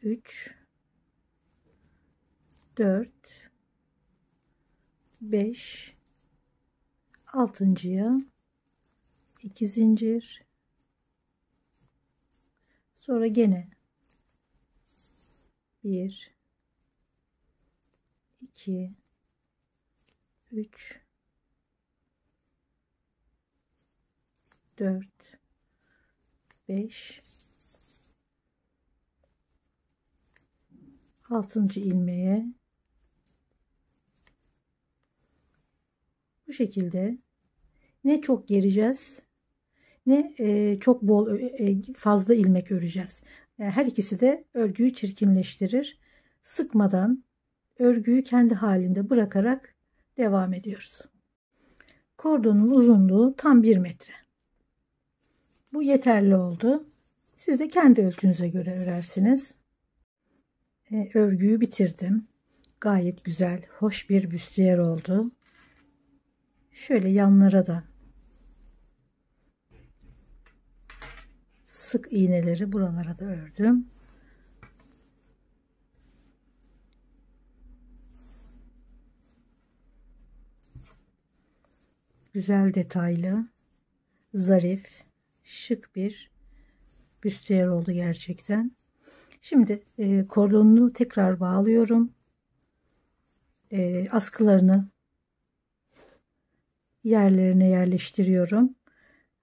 3 4 5. Altıncıya 2 zincir, sonra gene 1 2 3 4 5. 6. ilmeğe bu şekilde ne çok gereceğiz ne çok bol fazla ilmek öreceğiz. Her ikisi de örgüyü çirkinleştirir. Sıkmadan örgüyü kendi halinde bırakarak devam ediyoruz. Kordonun uzunluğu tam 1 metre. Bu yeterli oldu. Siz de kendi ölçünüze göre örersiniz. Örgüyü bitirdim. Gayet güzel, hoş bir büstiyer oldu. Şöyle yanlara da sık iğneleri buralara da ördüm. Güzel detaylı, zarif, şık bir büstiyer oldu gerçekten. Şimdi kordonunu tekrar bağlıyorum. Askılarını yerlerine yerleştiriyorum.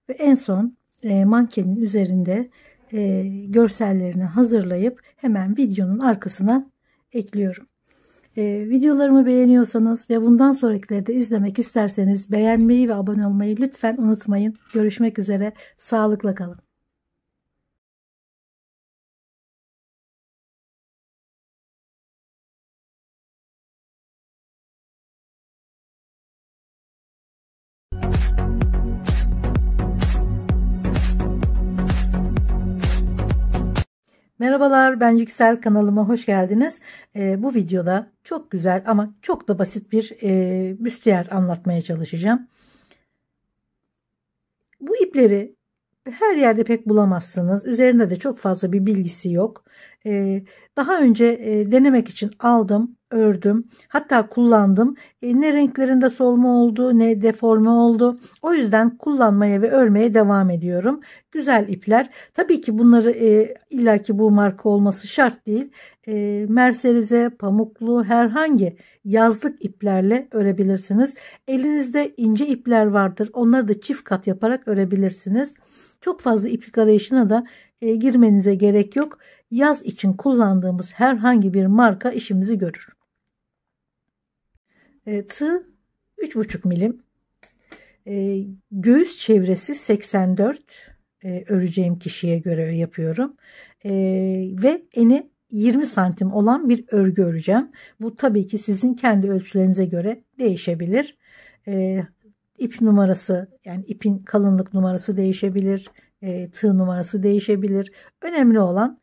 Ve en son mankenin üzerinde görsellerini hazırlayıp hemen videonun arkasına ekliyorum. Videolarımı beğeniyorsanız ve bundan sonrakileri de izlemek isterseniz beğenmeyi ve abone olmayı lütfen unutmayın. Görüşmek üzere. Sağlıkla kalın. Merhabalar, ben Yüksel, kanalıma hoş geldiniz. Bu videoda çok güzel ama çok da basit bir büstiyer anlatmaya çalışacağım. Bu ipleri her yerde pek bulamazsınız. Üzerinde de çok fazla bir bilgisi yok. Daha önce denemek için aldım, ördüm. Hatta kullandım. Ne renklerinde solma oldu, ne deforme oldu. O yüzden kullanmaya ve örmeye devam ediyorum. Güzel ipler. Tabii ki bunları illaki bu marka olması şart değil. Merserize, pamuklu, herhangi yazlık iplerle örebilirsiniz. Elinizde ince ipler vardır. Onları da çift kat yaparak örebilirsiniz. Çok fazla iplik arayışına da girmenize gerek yok. Yaz için kullandığımız herhangi bir marka işimizi görür. Tığ 3,5 milim. Göğüs çevresi 84. Öreceğim kişiye göre yapıyorum. Ve eni 20 santim olan bir örgü öreceğim. Bu tabii ki sizin kendi ölçülerinize göre değişebilir. İp numarası, yani ipin kalınlık numarası değişebilir. Tığ numarası değişebilir. Önemli olan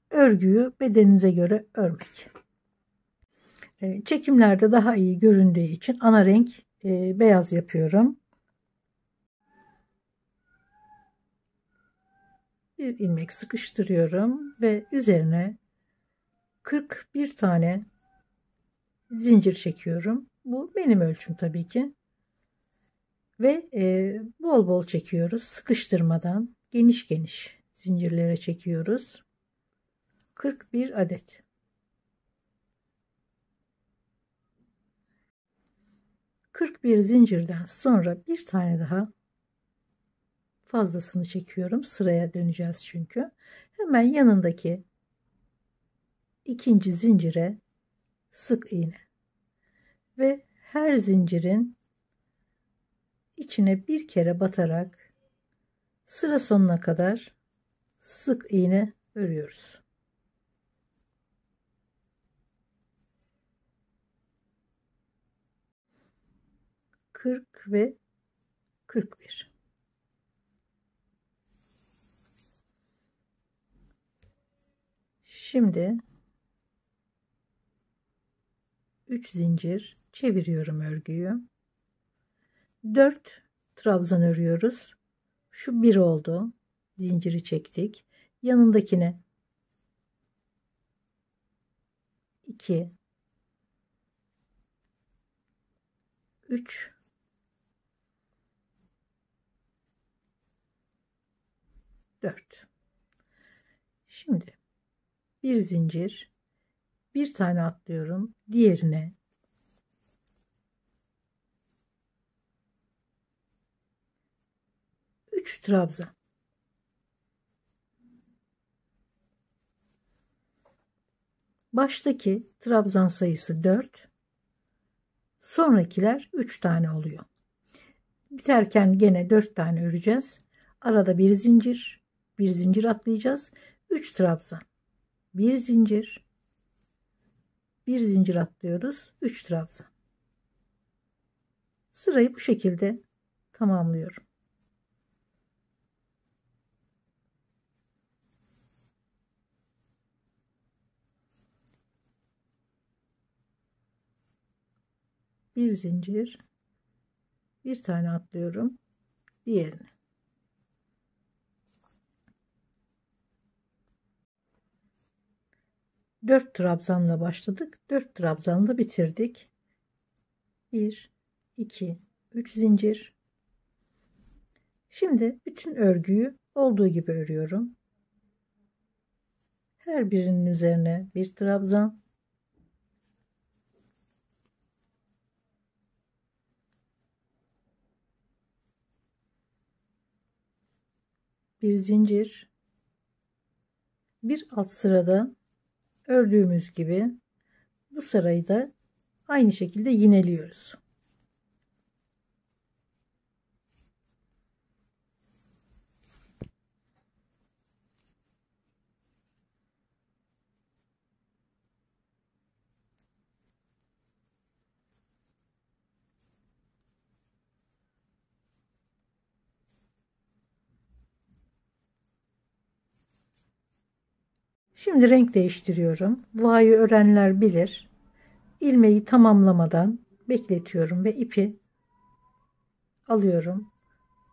örgüyü bedeninize göre örmek. Çekimlerde daha iyi göründüğü için ana renk beyaz yapıyorum. Bir ilmek sıkıştırıyorum ve üzerine 41 tane zincir çekiyorum. Bu benim ölçüm tabii ki. Ve bol bol çekiyoruz. Sıkıştırmadan geniş geniş zincirlere çekiyoruz. 41 adet. Bir zincirden sonra bir tane daha fazlasını çekiyorum. Sıraya döneceğiz çünkü. Hemen yanındaki ikinci zincire sık iğne ve her zincirin içine bir kere batarak sıra sonuna kadar sık iğne örüyoruz. Ve 41. Şimdi 3 zincir çeviriyorum örgüyü. 4 trabzan örüyoruz. Şu 1 oldu. Zinciri çektik. Yanındakine 2, 3, 4. Şimdi bir zincir, bir tane atlıyorum. Diğerine 3 trabzan. Baştaki trabzan sayısı 4. Sonrakiler 3 tane oluyor. Biterken gene 4 tane öreceğiz. Arada bir zincir atlayacağız. 3 trabzan. Bir zincir atlıyoruz. 3 trabzan. Sırayı bu şekilde tamamlıyorum. Bir zincir, bir tane atlıyorum, diğerini. Dört trabzanla başladık. 4 trabzanla bitirdik. 1, 2, 3 zincir. Şimdi bütün örgüyü olduğu gibi örüyorum. Her birinin üzerine bir trabzan. Bir zincir. Bir alt sırada ördüğümüz gibi bu sırayı da aynı şekilde yineliyoruz. Şimdi renk değiştiriyorum. Vuayı örenler bilir. İlmeği tamamlamadan bekletiyorum ve ipi alıyorum.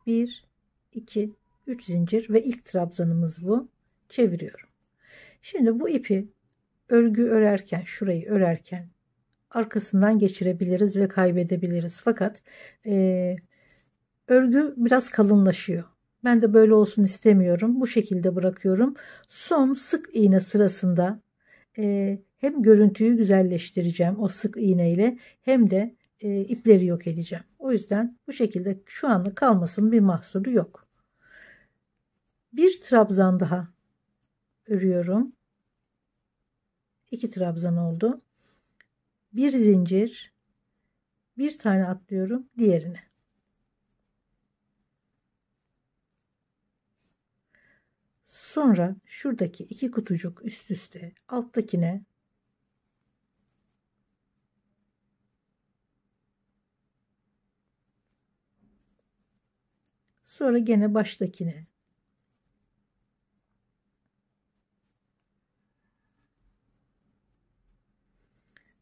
1, 2, 3 zincir ve ilk trabzanımız bu. Çeviriyorum. Şimdi bu ipi örgü örerken, şurayı örerken arkasından geçirebiliriz ve kaybedebiliriz. Fakat örgü biraz kalınlaşıyor. Ben de böyle olsun istemiyorum. Bu şekilde bırakıyorum. Son sık iğne sırasında hem görüntüyü güzelleştireceğim o sık iğne ile, hem de ipleri yok edeceğim. O yüzden bu şekilde şu anda kalmasının bir mahsuru yok. Bir trabzan daha örüyorum. 2 trabzan oldu. Bir zincir, bir tane atlıyorum diğerine. Sonra şuradaki 2 kutucuk üst üste alttakine sonra gene baştakine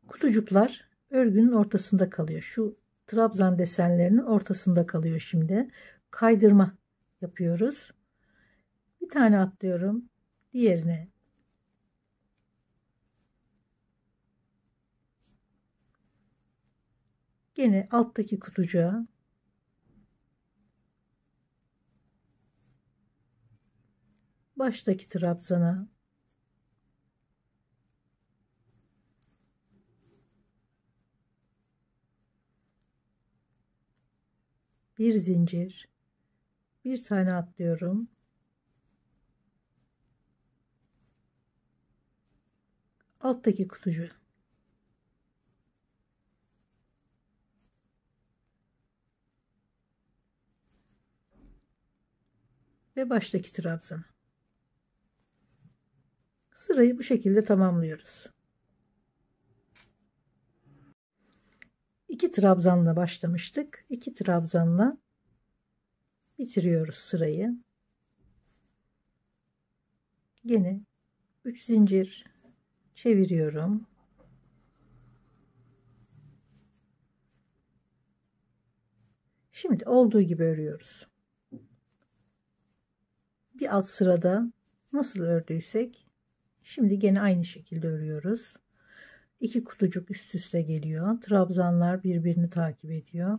kutucuklar örgünün ortasında kalıyor. Şu trabzan desenlerinin ortasında kalıyor şimdi. Kaydırma yapıyoruz. Bir tane atlıyorum. Diğerine. Gene alttaki kutucuğa. Baştaki trabzana. Bir zincir. Bir tane atlıyorum. Alttaki kutucuğa. Ve baştaki trabzana. Sırayı bu şekilde tamamlıyoruz. 2 trabzanla başlamıştık. 2 trabzanla bitiriyoruz sırayı. Gene 3 zincir çeviriyorum. Şimdi olduğu gibi örüyoruz. Bir alt sırada nasıl ördüysek şimdi gene aynı şekilde örüyoruz. 2 kutucuk üst üste geliyor. Trabzanlar birbirini takip ediyor.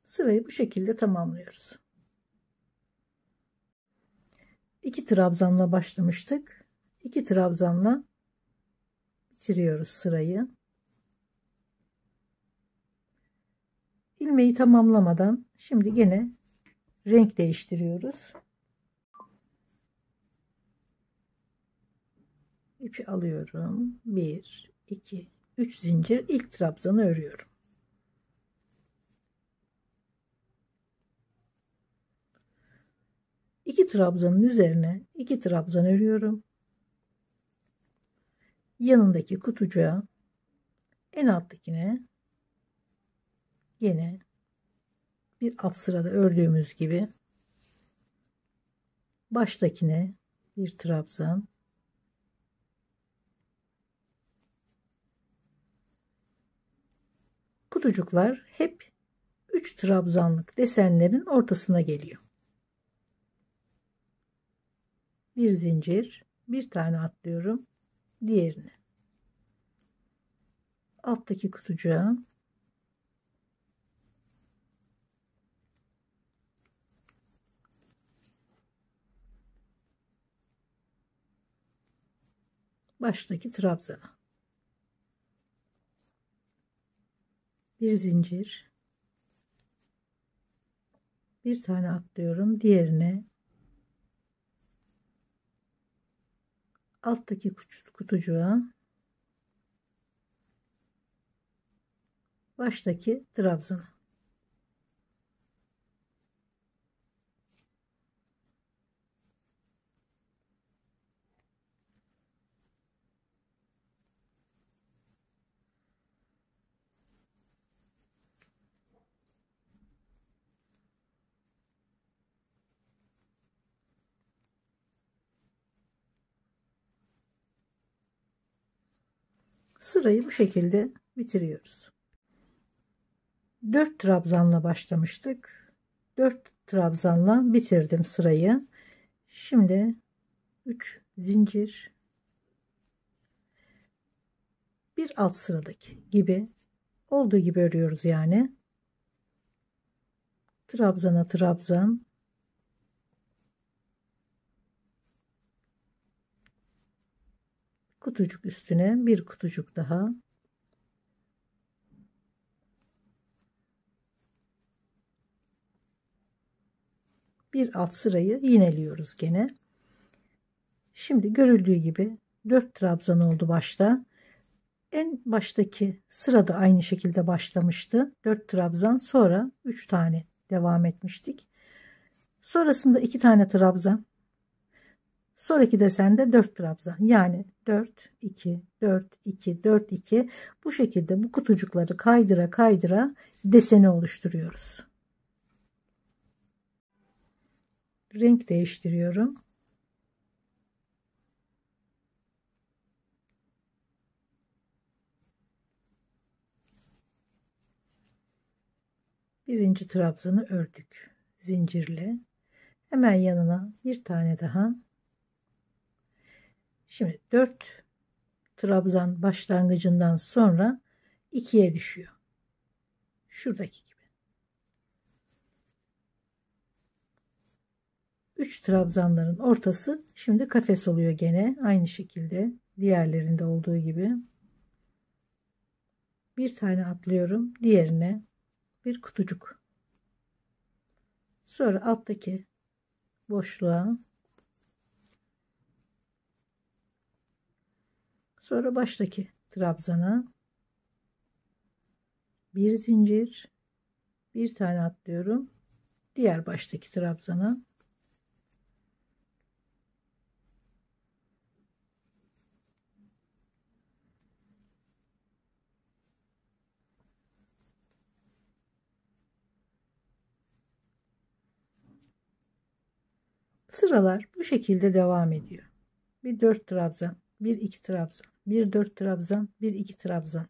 Sırayı bu şekilde tamamlıyoruz. 2 trabzanla başlamıştık. 2 trabzanla bitiriyoruz sırayı. İlmeği tamamlamadan şimdi gene renk değiştiriyoruz. İpi alıyorum. 1, 2, 3 zincir ilk trabzanı örüyorum. İki trabzanın üzerine 2 trabzan örüyorum. Yanındaki kutucuğa, en alttakine yine bir alt sırada ördüğümüz gibi baştakine bir trabzan, kutucuklar hep 3 trabzanlık desenlerin ortasına geliyor. Bir zincir, bir tane atlıyorum diğerine. Alttaki kutucuğa baştaki trabzana bir zincir, Bir tane atlıyorum, diğerine alttaki kutucuğa baştaki trabzana. Sırayı bu şekilde bitiriyoruz. 4 trabzanla başlamıştık. 4 trabzanla bitirdim sırayı. Şimdi 3 zincir, bir alt sıradaki gibi olduğu gibi örüyoruz yani. Trabzana trabzan, kutucuk üstüne bir kutucuk daha, bir alt sırayı iğneliyoruz gene. Şimdi görüldüğü gibi 4 trabzan oldu başta. En baştaki sırada aynı şekilde başlamıştı. 4 trabzan, sonra 3 tane devam etmiştik. Sonrasında 2 tane trabzan. Sonraki desende 4 trabzan. Yani 4 2 4 2 4 2, bu şekilde bu kutucukları kaydıra kaydıra deseni oluşturuyoruz. Renk değiştiriyorum. Birinci trabzanı ördük zincirle. Hemen yanına bir tane daha. Şimdi 4 trabzan başlangıcından sonra 2'ye düşüyor. Şuradaki gibi. 3 trabzanların ortası şimdi kafes oluyor gene. Aynı şekilde diğerlerinde olduğu gibi. Bir tane atlıyorum. Diğerine bir kutucuk. Sonra alttaki boşluğa, sonra baştaki trabzana bir zincir, bir tane atlıyorum. Diğer baştaki trabzana sıralar bu şekilde devam ediyor. Bir 4 trabzan, bir 2 trabzan, bir 4 trabzan, bir 2 trabzan.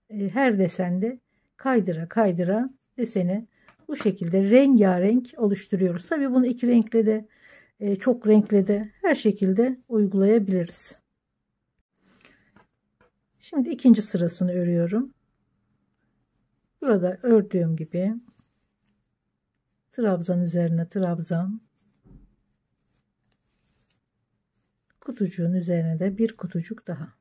Her desende kaydıra kaydıra deseni bu şekilde rengarenk oluşturuyoruz. Tabii bunu iki renkle de çok renkle de her şekilde uygulayabiliriz. Şimdi ikinci sırasını örüyorum. Burada ördüğüm gibi trabzan üzerine trabzan, kutucuğun üzerine de bir kutucuk daha.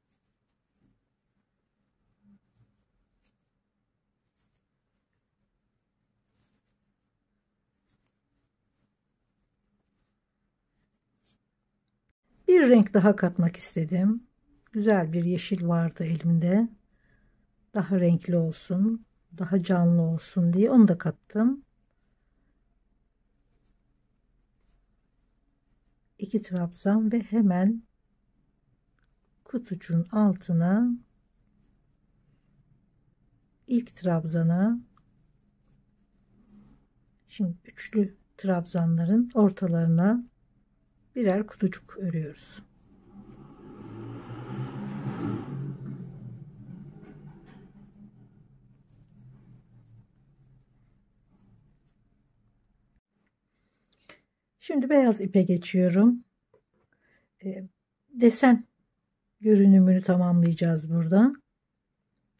Bir renk daha katmak istedim. Güzel bir yeşil vardı elimde. Daha renkli olsun, daha canlı olsun diye onu da kattım. 2 trabzan ve hemen kutucuğun altına ilk trabzana, şimdi üçlü trabzanların ortalarına birer kutucuk örüyoruz. Şimdi beyaz ipe geçiyorum. Desen görünümünü tamamlayacağız burada.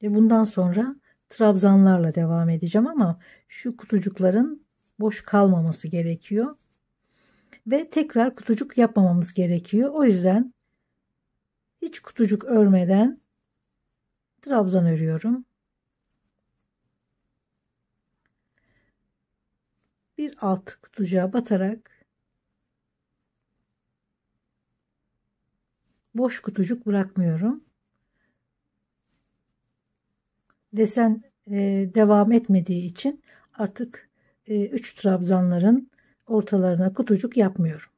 Bundan sonra trabzanlarla devam edeceğim ama şu kutucukların boş kalmaması gerekiyor. Ve tekrar kutucuk yapmamamız gerekiyor. O yüzden hiç kutucuk örmeden trabzan örüyorum. bir alt kutucuğa batarak boş kutucuk bırakmıyorum. Desen devam etmediği için artık 3 trabzanların ortalarına kutucuk yapmıyorum.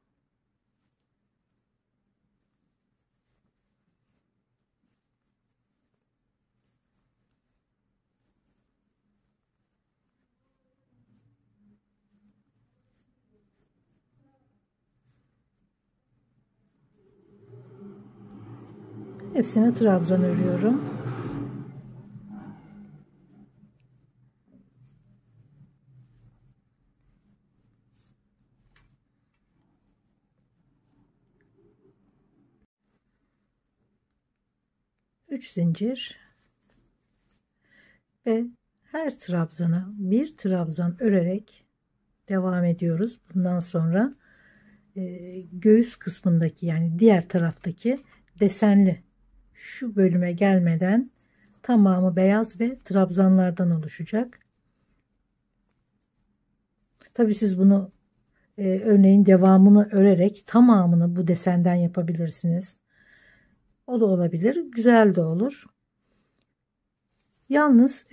Hepsine trabzan örüyorum. Üç zincir ve her trabzana bir trabzan örerek devam ediyoruz. Bundan sonra göğüs kısmındaki, yani diğer taraftaki desenli şu bölüme gelmeden tamamı beyaz ve trabzanlardan oluşacak. Tabi siz bunu örneğin devamını örerek tamamını bu desenden yapabilirsiniz. O da olabilir. Güzel de olur. Yalnız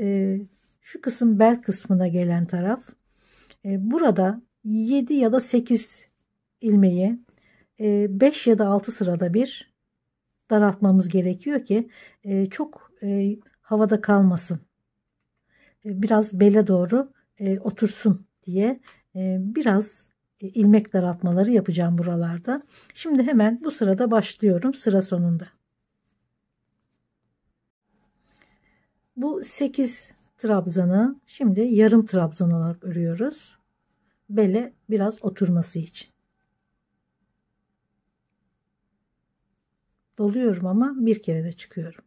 şu kısım bel kısmına gelen taraf, burada 7 ya da 8 ilmeği 5 ya da 6 sırada bir daraltmamız gerekiyor ki çok havada kalmasın. Biraz bele doğru otursun diye biraz ilmek daraltmaları yapacağım buralarda. Şimdi hemen bu sırada başlıyorum, sıra sonunda. Bu 8 trabzanı şimdi yarım trabzan olarak örüyoruz. Bele biraz oturması için. Doluyorum ama bir kere de çıkıyorum.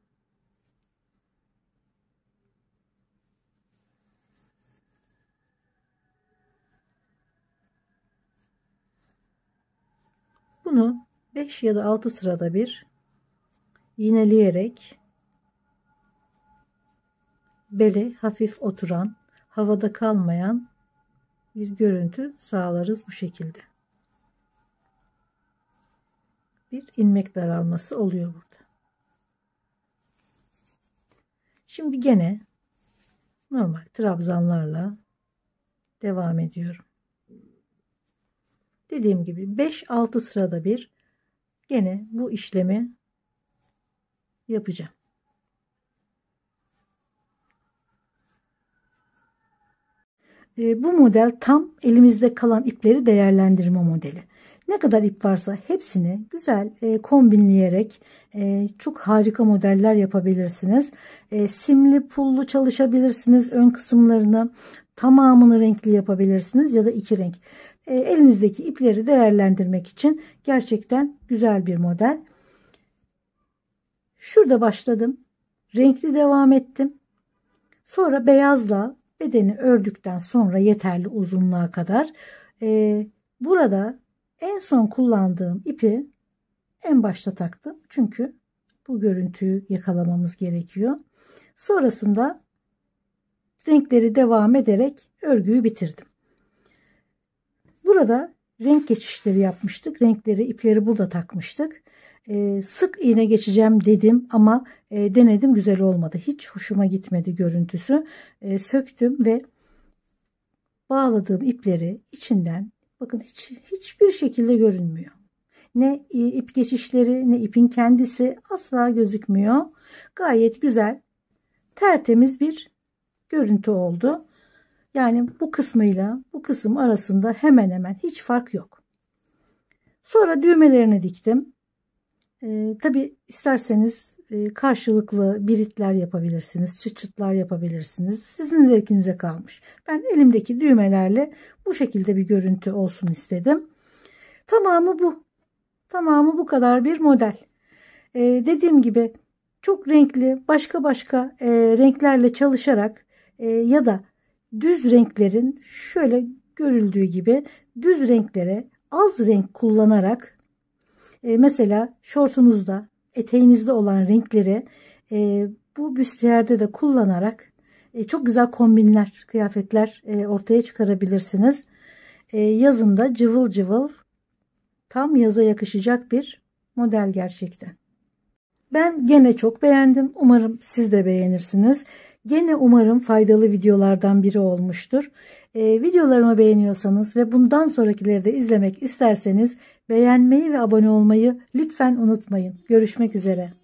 Bunu 5 ya da 6 sırada bir iğneleyerek bele hafif oturan, havada kalmayan bir görüntü sağlarız bu şekilde. Bir ilmek daralması oluyor burada. Şimdi gene normal trabzanlarla devam ediyorum. Dediğim gibi 5-6 sırada bir gene bu işlemi yapacağım. Bu model tam elimizde kalan ipleri değerlendirme modeli. Ne kadar ip varsa hepsini güzel kombinleyerek çok harika modeller yapabilirsiniz. Simli pullu çalışabilirsiniz. Ön kısımlarını tamamını renkli yapabilirsiniz ya da iki renk. Elinizdeki ipleri değerlendirmek için gerçekten güzel bir model. Şurada başladım. Renkli devam ettim. Sonra beyazla bedeni ördükten sonra yeterli uzunluğa kadar burada en son kullandığım ipi en başta taktım. Çünkü bu görüntüyü yakalamamız gerekiyor. Sonrasında renkleri devam ederek örgüyü bitirdim. Burada renk geçişleri yapmıştık. Renkleri, ipleri burada takmıştık. Sık iğne geçeceğim dedim ama denedim, güzel olmadı. Hiç hoşuma gitmedi görüntüsü. Söktüm ve bağladığım ipleri içinden, bakın hiçbir şekilde görünmüyor. Ne ip geçişleri ne ipin kendisi asla gözükmüyor. Gayet güzel, tertemiz bir görüntü oldu. Yani bu kısmıyla bu kısım arasında hemen hemen hiç fark yok. Sonra düğmelerini diktim. Tabi isterseniz karşılıklı biritler yapabilirsiniz, çıt çıtlar yapabilirsiniz. Sizin zevkinize kalmış. Ben elimdeki düğmelerle bu şekilde bir görüntü olsun istedim. Tamamı bu. Tamamı bu kadar bir model. Dediğim gibi çok renkli, başka renklerle çalışarak ya da düz renklerin şöyle görüldüğü gibi düz renklere az renk kullanarak mesela şortunuzda, eteğinizde olan renkleri bu büstiyerde de kullanarak çok güzel kombinler, kıyafetler ortaya çıkarabilirsiniz. yazında cıvıl cıvıl tam yaza yakışacak bir model gerçekten. Ben gene çok beğendim. Umarım siz de beğenirsiniz. Gene umarım faydalı videolardan biri olmuştur. Videolarımı beğeniyorsanız ve bundan sonrakileri de izlemek isterseniz beğenmeyi ve abone olmayı lütfen unutmayın. Görüşmek üzere.